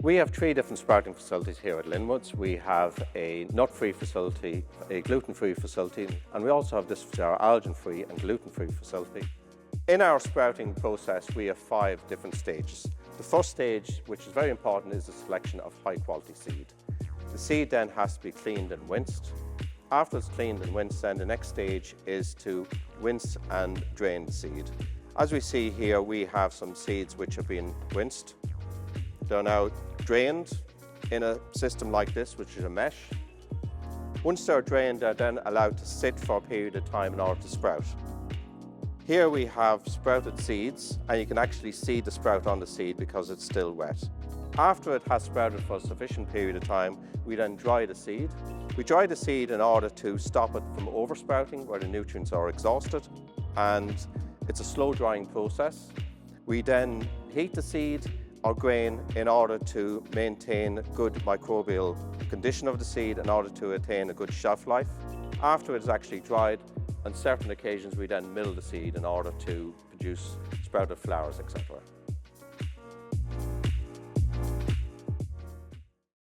We have three different sprouting facilities here at Linwoods. We have a nut-free facility, a gluten-free facility, and we also have this our allergen-free and gluten-free facility. In our sprouting process, we have 5 different stages. The first stage, which is very important, is the selection of high-quality seed. The seed then has to be cleaned and rinsed. After it's cleaned and rinsed, then the next stage is to rinse and drain the seed. As we see here, we have some seeds which have been rinsed. They're now drained in a system like this, which is a mesh. Once they're drained, they're then allowed to sit for a period of time in order to sprout. Here we have sprouted seeds, and you can actually see the sprout on the seed because it's still wet. After it has sprouted for a sufficient period of time, we then dry the seed. We dry the seed in order to stop it from oversprouting where the nutrients are exhausted, and it's a slow drying process. We then heat the seed or grain in order to maintain good microbial condition of the seed in order to attain a good shelf life. After it is actually dried, on certain occasions we then mill the seed in order to produce sprouted flowers, etc.